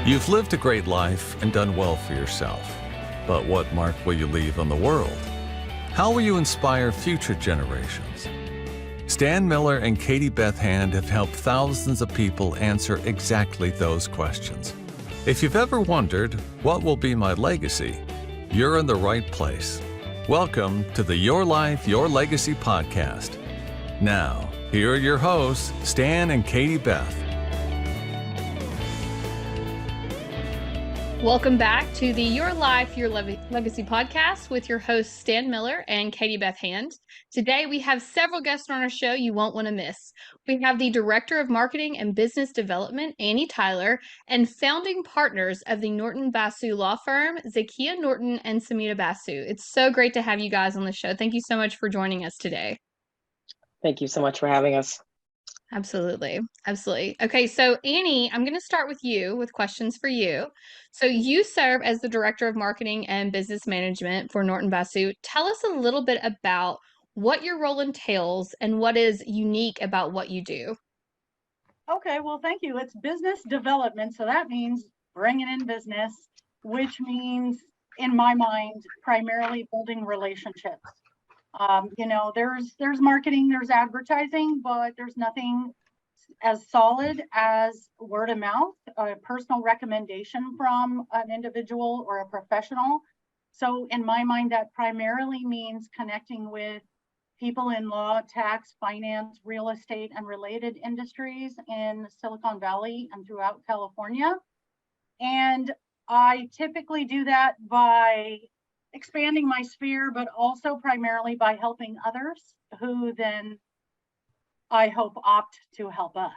You've lived a great life and done well for yourself. But what mark will you leave on the world? How will you inspire future generations? Stan Miller and Katie Beth Hand have helped thousands of people answer exactly those questions. If you've ever wondered, what will be my legacy? You're in the right place. Welcome to the Your Life, Your Legacy podcast. Now, here are your hosts, Stan and Katie Beth. Welcome back to the Your Life, Your Legacy podcast with your hosts, Stan Miller and Katie Beth Hand. Today, we have several guests on our show you won't want to miss. We have the Director of Marketing and Business Development, Annie Tyler, and founding partners of the Norton Basu law firm, Zakiya Norton and Somita Basu. It's so great to have you guys on the show. Thank you so much for joining us today. Thank you so much for having us. Absolutely. Absolutely. Okay, so Annie, I'm going to start with you with questions for you. So you serve as the Director of Marketing and Business Management for Norton Basu. Tell us a little bit about what your role entails and what is unique about what you do. Okay, well, thank you. It's business development. So that means bringing in business, which means, in my mind, primarily building relationships. There's marketing, there's advertising, but there's nothing as solid as word of mouth, a personal recommendation from an individual or a professional. So in my mind, that primarily means connecting with people in law, tax, finance, real estate, and related industries in Silicon Valley and throughout California. And I typically do that by expanding my sphere, but also primarily by helping others who then I hope opt to help us.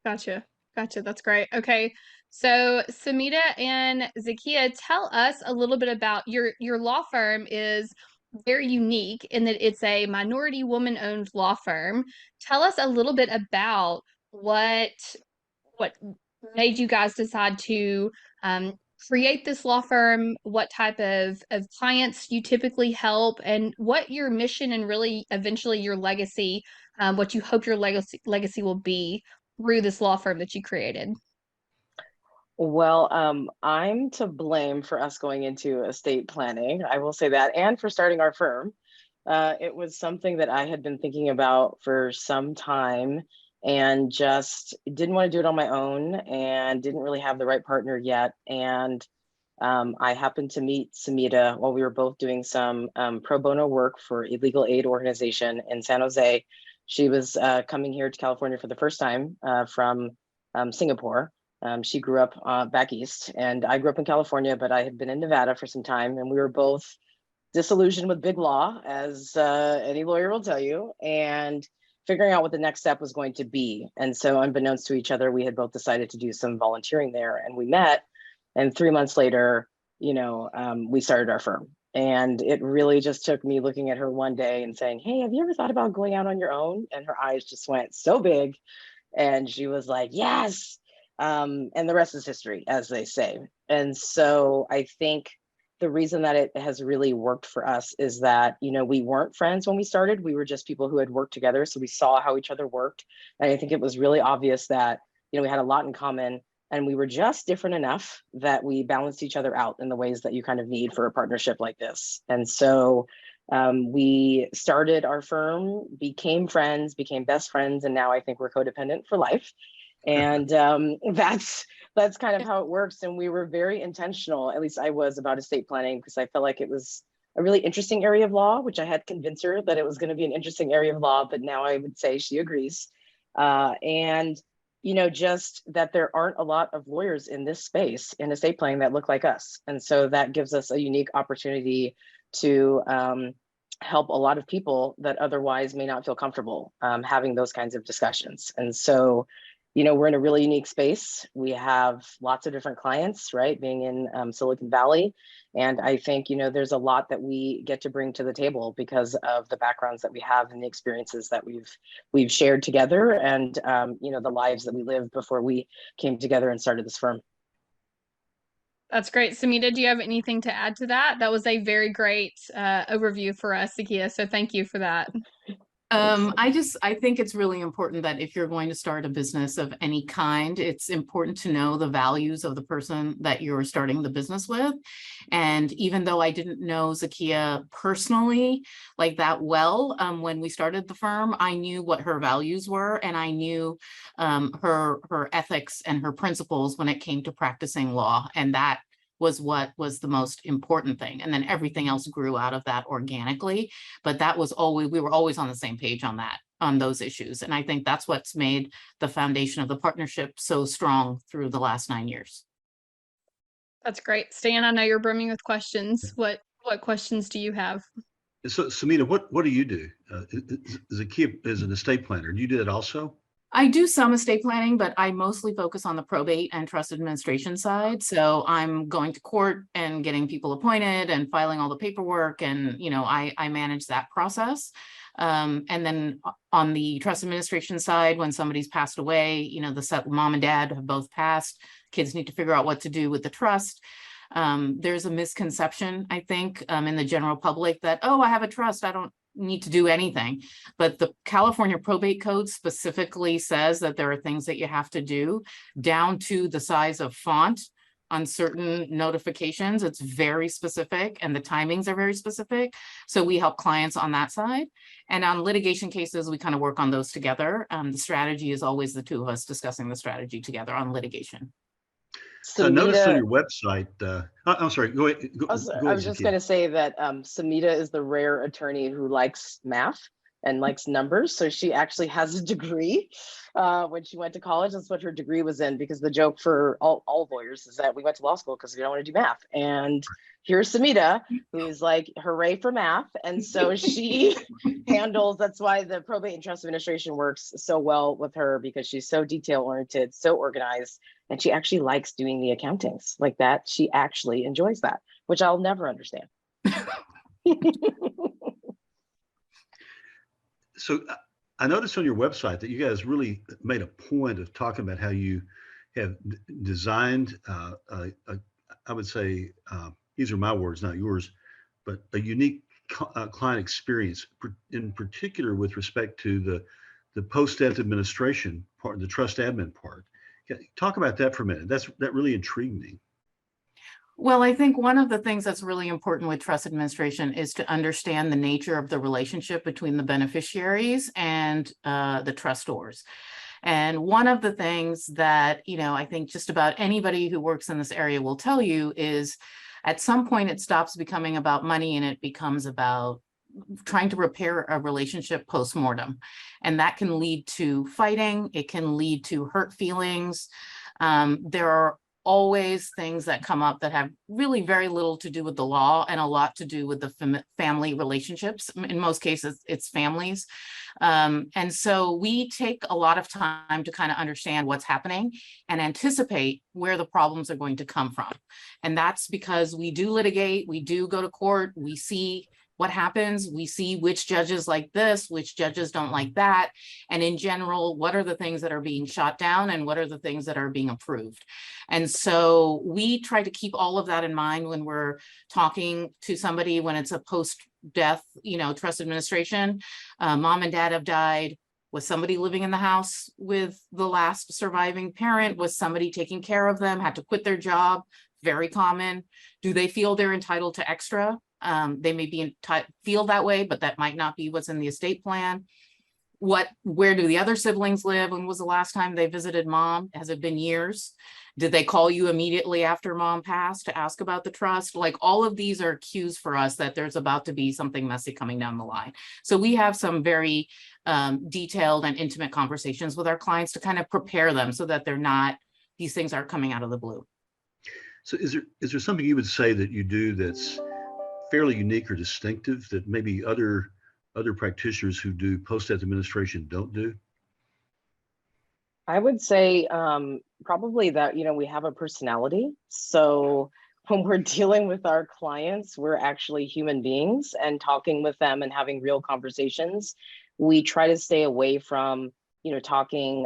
Gotcha. That's great. Okay. So Somita and Zakiya, tell us a little bit about your law firm is very unique in that it's a minority woman-owned law firm. Tell us a little bit about what made you guys decide to create this law firm, what type of clients you typically help, and what your mission and really eventually your legacy, what you hope your legacy will be through this law firm that you created. Well, I'm to blame for us going into estate planning. I will say that, and for starting our firm. It was something that I had been thinking about for some time and just didn't want to do it on my own and didn't really have the right partner yet. And I happened to meet Somita while we were both doing some pro bono work for a legal aid organization in San Jose. She was coming here to California for the first time from Singapore. She grew up back east, and I grew up in California, but I had been in Nevada for some time, and we were both disillusioned with big law, as any lawyer will tell you, and figuring out what the next step was going to be. And so unbeknownst to each other, we had both decided to do some volunteering there, and we met. And 3 months later, we started our firm. And it really just took me looking at her one day and saying, "Hey, have you ever thought about going out on your own?" And her eyes just went so big. And she was like, "Yes." And the rest is history, as they say. And so I think the reason that it has really worked for us is that, we weren't friends when we started. We were just people who had worked together. So we saw how each other worked. And I think it was really obvious that, we had a lot in common. And we were just different enough that we balanced each other out in the ways that you kind of need for a partnership like this. And so we started our firm, became friends, became best friends, and now I think we're codependent for life. And that's kind of how it works. And we were very intentional, at least I was, about estate planning, because I felt like it was a really interesting area of law, which I had convinced her that it was going to be an interesting area of law, but now I would say she agrees. And just that there aren't a lot of lawyers in this space in estate planning that look like us. And so that gives us a unique opportunity to help a lot of people that otherwise may not feel comfortable having those kinds of discussions. And so, we're in a really unique space. We have lots of different clients, right? Being in Silicon Valley. And I think, there's a lot that we get to bring to the table because of the backgrounds that we have and the experiences that we've shared together and, the lives that we lived before we came together and started this firm. That's great. Somita, do you have anything to add to that? That was a very great overview for us, Zakiya. So thank you for that. I think it's really important that if you're going to start a business of any kind, it's important to know the values of the person that you're starting the business with. And even though I didn't know Zakiya personally like that well, when we started the firm, I knew what her values were, and I knew her ethics and her principles when it came to practicing law. And that was what was the most important thing. And then everything else grew out of that organically. But that was always, we were always on the same page on that, on those issues. And I think that's what's made the foundation of the partnership so strong through the last 9 years. That's great. Stan, I know you're brimming with questions. What questions do you have? So, Somita, what do you do? Zakiya is an estate planner. Do you do that also? I do some estate planning, but I mostly focus on the probate and trust administration side. So I'm going to court and getting people appointed and filing all the paperwork, and I manage that process. And then on the trust administration side, when somebody's passed away, the mom and dad have both passed, kids need to figure out what to do with the trust. There's a misconception, I think, in the general public that, oh, I have a trust, I don't need to do anything. But the California probate code specifically says that there are things that you have to do, down to the size of font on certain notifications. It's very specific, and the timings are very specific. So we help clients on that side. And on litigation cases, we kind of work on those together. The strategy is always the two of us discussing the strategy together on litigation. So I noticed on your website, I'm sorry, go ahead. I was just going to say that Somita is the rare attorney who likes math and likes numbers. So she actually has a degree when she went to college. That's what her degree was in, because the joke for all lawyers is that we went to law school because we don't want to do math. And here's Somita, who's like, hooray for math. And so she handles, that's why the probate and trust administration works so well with her, because she's so detail oriented, so organized, and she actually likes doing the accountings like that. She actually enjoys that, which I'll never understand. So I noticed on your website that you guys really made a point of talking about how you have designed, I would say, these are my words, not yours, but a unique client experience, in particular with respect to the post-death administration part, the trust admin part. Talk about that for a minute. That really intrigued me. Well, I think one of the things that's really important with trust administration is to understand the nature of the relationship between the beneficiaries and the trustors. And one of the things that, I think just about anybody who works in this area will tell you is, at some point it stops becoming about money and it becomes about trying to repair a relationship post-mortem. And that can lead to fighting. It can lead to hurt feelings. There are always things that come up that have really very little to do with the law and a lot to do with the family relationships. In most cases, it's families. And so we take a lot of time to kind of understand what's happening and anticipate where the problems are going to come from. And that's because we do litigate, we do go to court, we see what happens, we see which judges like this, which judges don't like that. And in general, what are the things that are being shot down and what are the things that are being approved? And so we try to keep all of that in mind when we're talking to somebody when it's a post-death, trust administration. Mom and dad have died. Was somebody living in the house with the last surviving parent? Was somebody taking care of them, had to quit their job? Very common. Do they feel they're entitled to extra? They may feel that way, but that might not be what's in the estate plan. Where do the other siblings live? When was the last time they visited mom? Has it been years? Did they call you immediately after mom passed to ask about the trust? Like, all of these are cues for us that there's about to be something messy coming down the line. So we have some very detailed and intimate conversations with our clients to kind of prepare them so that these things aren't coming out of the blue. So is there something you would say that you do that's fairly unique or distinctive that maybe other practitioners who do post-death administration don't do? I would say probably that, we have a personality. So when we're dealing with our clients, we're actually human beings, and talking with them and having real conversations. We try to stay away from, talking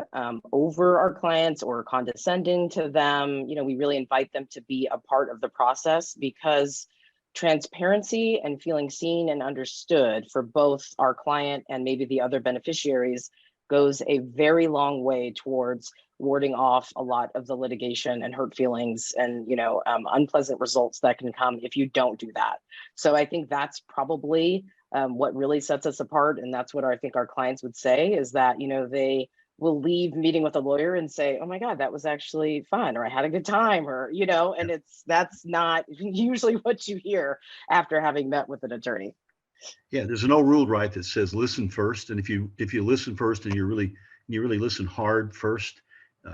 over our clients or condescending to them. We really invite them to be a part of the process, because transparency and feeling seen and understood for both our client and maybe the other beneficiaries goes a very long way towards warding off a lot of the litigation and hurt feelings and unpleasant results that can come if you don't do that. So I think that's probably what really sets us apart, and that's what I think our clients would say is that they will leave meeting with a lawyer and say, oh my God, that was actually fun, or I had a good time, or and that's not usually what you hear after having met with an attorney. Yeah, there's an old rule, right, that says listen first, and if you listen first and you really listen hard first,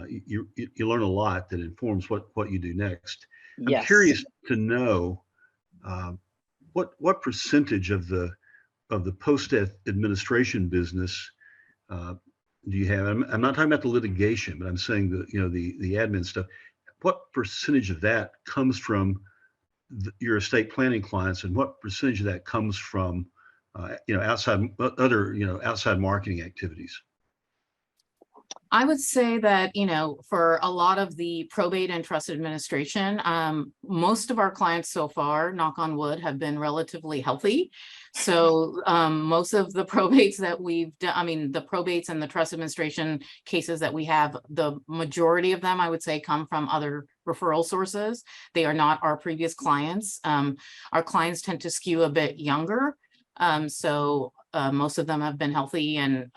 you learn a lot that informs what you do next. I'm curious to know what percentage of the post administration business do you have? I'm not talking about the litigation, but I'm saying the admin stuff. What percentage of that comes from your estate planning clients, and what percentage of that comes from outside marketing activities? I would say that, for a lot of the probate and trust administration, most of our clients so far, knock on wood, have been relatively healthy. So most of the probates that we've done, the probates and the trust administration cases that we have, the majority of them, I would say, come from other referral sources. They are not our previous clients. Our clients tend to skew a bit younger. So most of them have been healthy and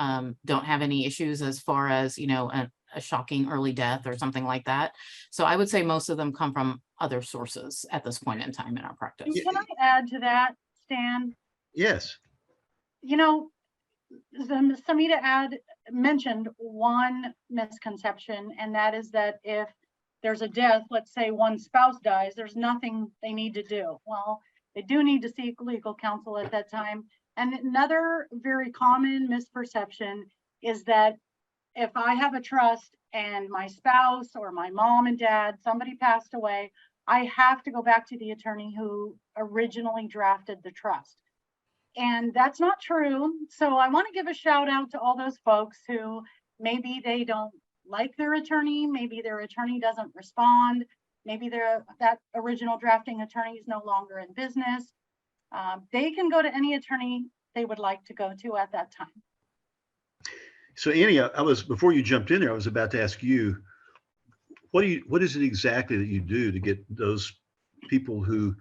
don't have any issues as far as, a shocking early death or something like that. So I would say most of them come from other sources at this point in time in our practice. Can I add to that, Stan? Yes. Somita mentioned one misconception, and that is that if there's a death, let's say one spouse dies, there's nothing they need to do. Well, they do need to seek legal counsel at that time. And another very common misperception is that if I have a trust and my spouse or my mom and dad, somebody passed away, I have to go back to the attorney who originally drafted the trust. And that's not true. So I want to give a shout out to all those folks who maybe they don't like their attorney, maybe their attorney doesn't respond, maybe that original drafting attorney is no longer in business. They can go to any attorney they would like to go to at that time. So Annie, before you jumped in there, I was about to ask you, what is it exactly that you do to get those people who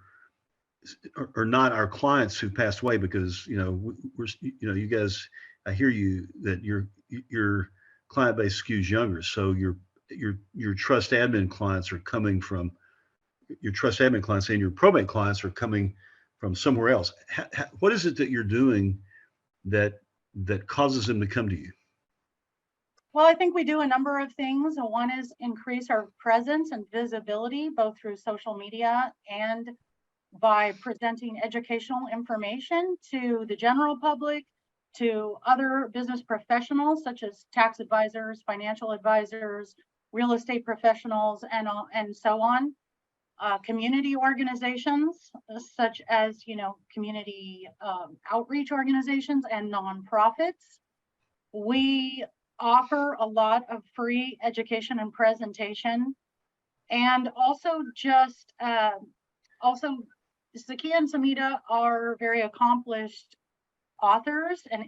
are not our clients who passed away? Because you guys, I hear you that your client base skews younger, so your trust admin clients are coming from your trust admin clients, and your probate clients are coming from somewhere else. What is it that you're doing that causes them to come to you? Well, I think we do a number of things. One is increase our presence and visibility, both through social media and by presenting educational information to the general public, to other business professionals, such as tax advisors, financial advisors, real estate professionals, and so on. Community organizations, such as, community outreach organizations and nonprofits. We offer a lot of free education and presentation, and also Zakiya and Somita are very accomplished authors and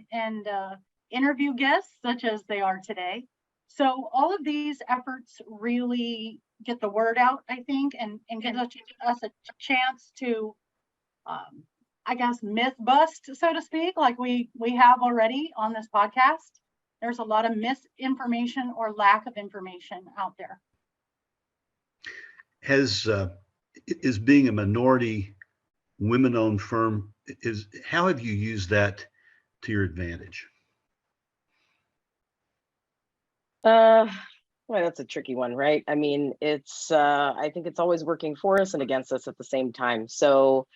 interview guests, such as they are today. So all of these efforts really get the word out, I think, and gives us a chance to, myth bust, so to speak, like we have already on this podcast. There's a lot of misinformation or lack of information out there. Is being a minority women-owned firm, how have you used that to your advantage? Well, that's a tricky one, right? I mean, I think it's always working for us and against us at the same time. So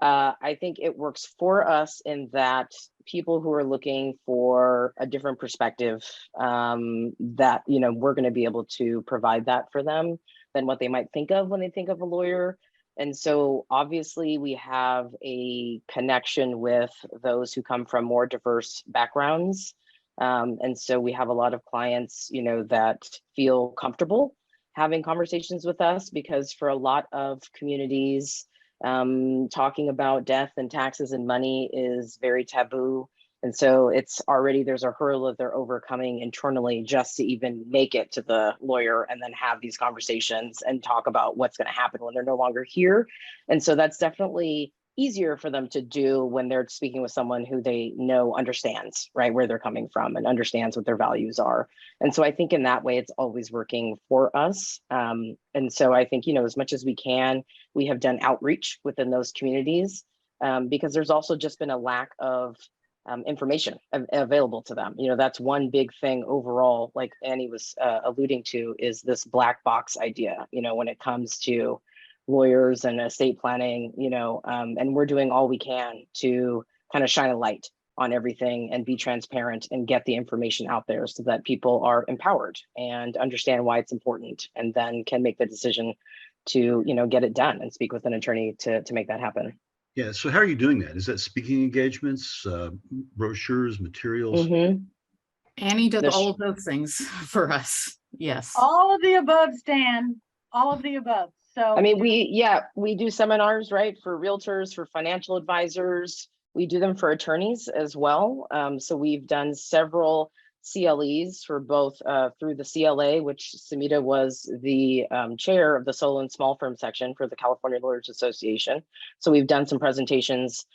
I think it works for us in that people who are looking for a different perspective, that, we're going to be able to provide that for them than what they might think of when they think of a lawyer. And so obviously we have a connection with those who come from more diverse backgrounds. And so we have a lot of clients, that feel comfortable having conversations with us, because for a lot of communities, Talking about death and taxes and money is very taboo. And so it's already, there's a hurdle that they're overcoming internally just to even make it to the lawyer and then have these conversations and talk about what's going to happen when they're no longer here. And so that's definitely easier for them to do when they're speaking with someone who they know understands, right, where they're coming from and understands what their values are. And so I think in that way, it's always working for us. And so I think, you know, as much as we can, we have done outreach within those communities because there's also just been a lack of information available to them. You know, that's one big thing overall, like Annie was alluding to, is this black box idea, you know, when it comes to lawyers and estate planning, you know, and we're doing all we can to kind of shine a light on everything and be transparent and get the information out there so that people are empowered and understand why it's important and then can make the decision to, you know, get it done and speak with an attorney to make that happen. Yeah. So how are you doing that? Is that speaking engagements, brochures, materials? Mm-hmm. Annie does all of those things for us. Yes. All of the above, Stan. All of the above. So I mean, we do seminars, right, for realtors, for financial advisors. We do them for attorneys as well. So we've done several CLEs for both through the CLA, which Somita was the chair of the solo and small firm section for the California Lawyers Association. So we've done some presentations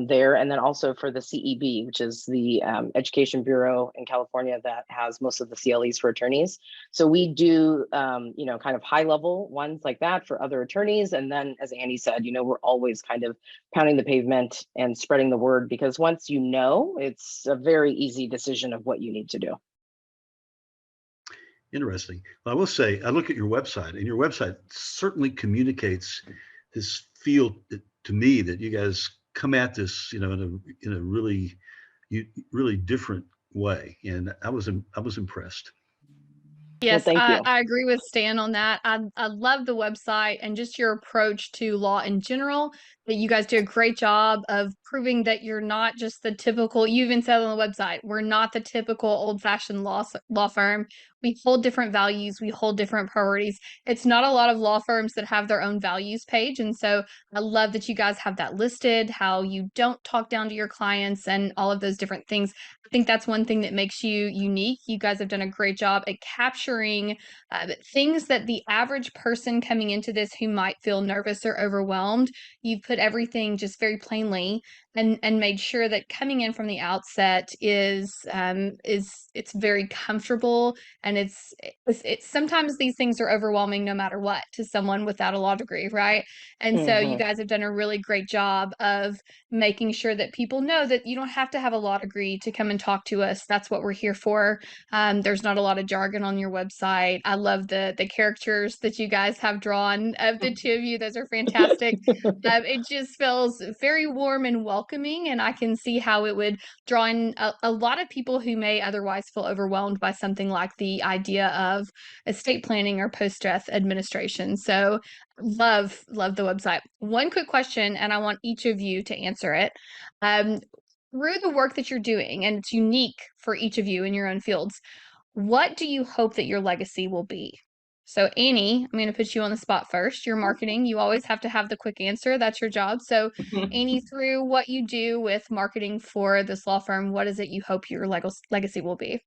there, and then also for the CEB, which is the Education Bureau in California that has most of the CLEs for attorneys. So we do, you know, kind of high level ones like that for other attorneys. And then, as Annie said, you know, we're always kind of pounding the pavement and spreading the word, because once you know, it's a very easy decision of what you need to do. Interesting. Well, I will say, I look at your website, and your website certainly communicates this feel to me that you guys come at this, you know, in a really different way, and I was impressed. Yes, Well, thank you. I agree with Stan on that. I love the website and just your approach to law in general, that you guys do a great job of proving that you're not just the typical, you even said on the website, we're not the typical old-fashioned law firm. We hold different values, we hold different priorities. It's not a lot of law firms that have their own values page. And so I love that you guys have that listed, how you don't talk down to your clients and all of those different things. I think that's one thing that makes you unique. You guys have done a great job at capturing things that the average person coming into this who might feel nervous or overwhelmed, you've put everything just very plainly and made sure that coming in from the outset is it's very comfortable, and it's sometimes these things are overwhelming no matter what to someone without a law degree, right? And so you guys have done a really great job of making sure that people know that you don't have to have a law degree to come and talk to us. That's what we're here for. There's not a lot of jargon on your website. I love the characters that you guys have drawn of the two of you. Those are fantastic. It just feels very warm and welcoming, and I can see how it would draw in a lot of people who may otherwise feel overwhelmed by something like the idea of estate planning or post-death administration. So love the website. One quick question, and I want each of you to answer it. Through the work that you're doing, and it's unique for each of you in your own fields, what do you hope that your legacy will be? So Annie, I'm going to put you on the spot first. You're marketing. You always have to have the quick answer. That's your job. So Annie, through what you do with marketing for this law firm, what is it you hope your legacy will be?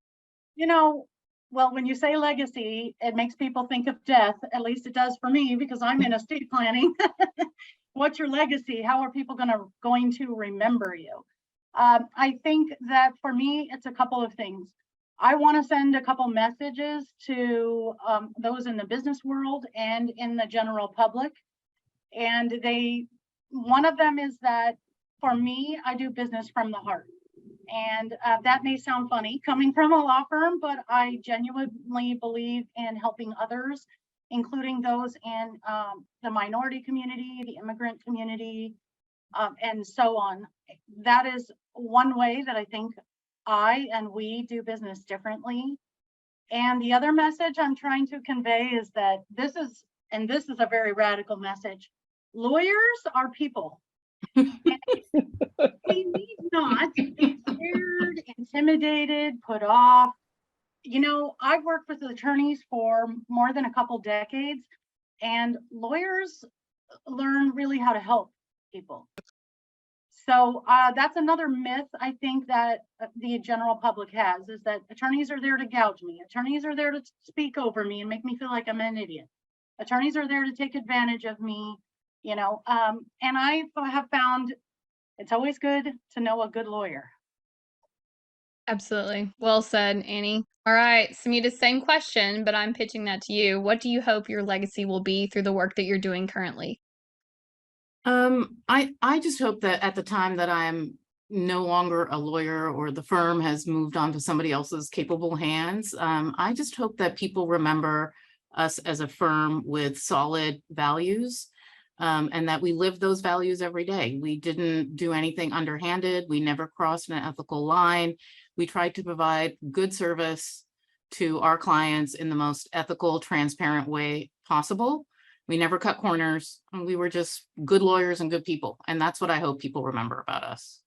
You know, well, when you say legacy, it makes people think of death. At least it does for me, because I'm in estate planning. What's your legacy? How are people going to remember you? I think that for me, it's a couple of things. I want to send a couple messages to those in the business world and in the general public. And one of them is that for me, I do business from the heart. And that may sound funny coming from a law firm, but I genuinely believe in helping others, including those in the minority community, the immigrant community, and so on. That is one way that I think I and we do business differently. And the other message I'm trying to convey is that this is a very radical message. Lawyers are people. We need not be scared, intimidated, put off. You know, I've worked with attorneys for more than a couple decades, and lawyers learn really how to help people. So that's another myth I think that the general public has, is that attorneys are there to gouge me. Attorneys are there to speak over me and make me feel like I'm an idiot. Attorneys are there to take advantage of me, you know, and I have found it's always good to know a good lawyer. Absolutely. Well said, Annie. All right, Somita, same question, but I'm pitching that to you. What do you hope your legacy will be through the work that you're doing currently? I just hope that at the time that I'm no longer a lawyer or the firm has moved on to somebody else's capable hands, I just hope that people remember us as a firm with solid values, and that we live those values every day. We didn't do anything underhanded. We never crossed an ethical line. We tried to provide good service to our clients in the most ethical, transparent way possible. We never cut corners. We were just good lawyers and good people. And that's what I hope people remember about us.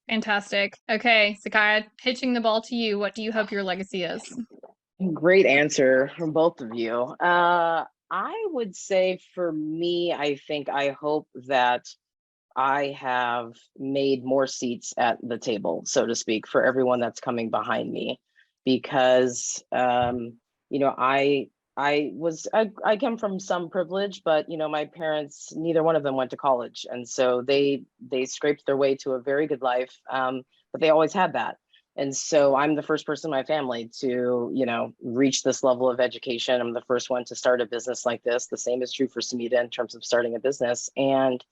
Fantastic. Okay, Zakiya, pitching the ball to you. What do you hope your legacy is? Great answer from both of you. I would say for me, I hope that I have made more seats at the table, so to speak, for everyone that's coming behind me, because you know, I come from some privilege, but you know, my parents, neither one of them went to college, and so they scraped their way to a very good life, but they always had that. And so I'm the first person in my family to, you know, reach this level of education. I'm the first one to start a business like this. The same is true for Somita in terms of starting a business. And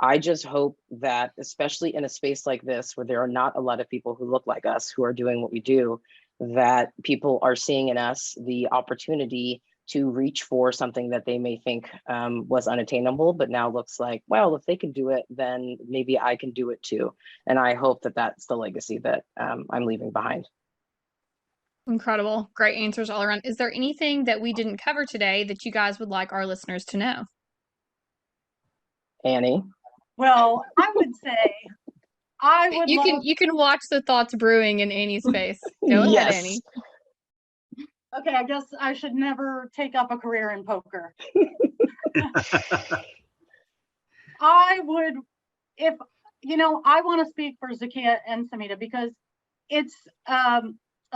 I just hope that, especially in a space like this, where there are not a lot of people who look like us, who are doing what we do, that people are seeing in us the opportunity to reach for something that they may think was unattainable, but now looks like, well, if they can do it, then maybe I can do it too. And I hope that that's the legacy that I'm leaving behind. Incredible. Great answers all around. Is there anything that we didn't cover today that you guys would like our listeners to know? Annie? Well, I would say I would You can watch the thoughts brewing in Annie's face. Go ahead, Annie. Okay, I guess I should never take up a career in poker. I would, if, you know, I want to speak for Zakiya and Somita, because it's a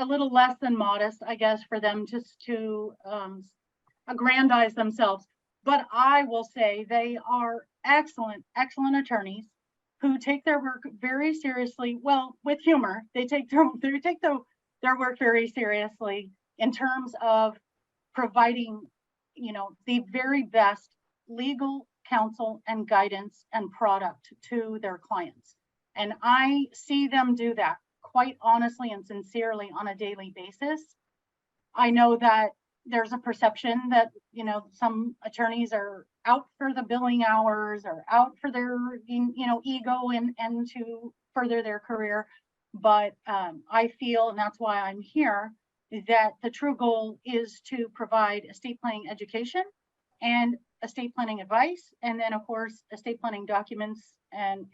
little less than modest, I guess, for them just to aggrandize themselves. But I will say they are excellent attorneys who take their work very seriously. Well, with humor, they take their work very seriously in terms of providing, you know, the very best legal counsel and guidance and product to their clients. And I see them do that quite honestly and sincerely on a daily basis. I know that there's a perception that, you know, some attorneys are out for the billing hours or out for their, you know, ego and to further their career. But I feel, and that's why I'm here, that the true goal is to provide estate planning education and estate planning advice, and then of course estate planning documents, and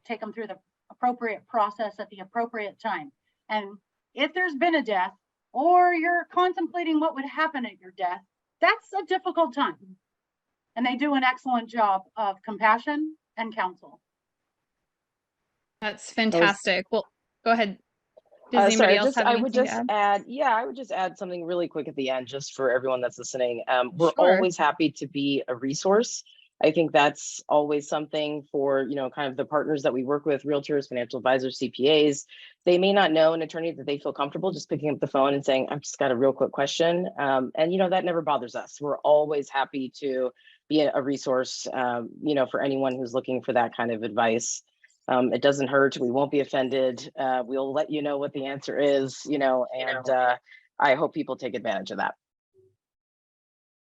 take them through the appropriate process at the appropriate time. And if there's been a death, or you're contemplating what would happen at your death, that's a difficult time. And they do an excellent job of compassion and counsel. That's fantastic. Well, go ahead. Does Sorry, anybody else have anything to add? I would just add something really quick at the end, just for everyone that's listening. We're Sure. always happy to be a resource. I think that's always something for, you know, kind of the partners that we work with, realtors, financial advisors, CPAs. They may not know an attorney that they feel comfortable just picking up the phone and saying, I've just got a real quick question. And, you know, that never bothers us. We're always happy to be a resource, you know, for anyone who's looking for that kind of advice. It doesn't hurt. We won't be offended. We'll let you know what the answer is, you know, and I hope people take advantage of that.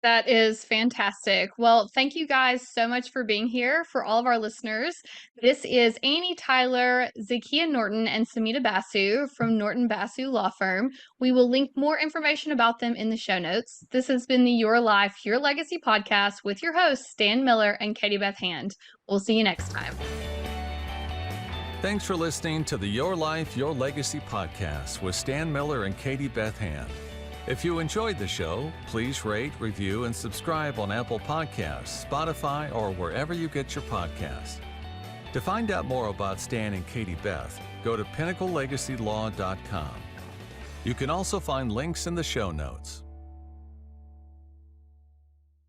That is fantastic. Well, thank you guys so much for being here. For all of our listeners, this is Annie Tyler, Zakiya Norton, and Somita Basu from Norton Basu Law Firm. We will link more information about them in the show notes. This has been the Your Life, Your Legacy podcast with your hosts, Stan Miller and Katie Beth Hand. We'll see you next time. Thanks for listening to the Your Life, Your Legacy podcast with Stan Miller and Katie Beth Hand. If you enjoyed the show, please rate, review, and subscribe on Apple Podcasts, Spotify, or wherever you get your podcasts. To find out more about Stan and Katie Beth, go to pinnaclelegacylaw.com. You can also find links in the show notes.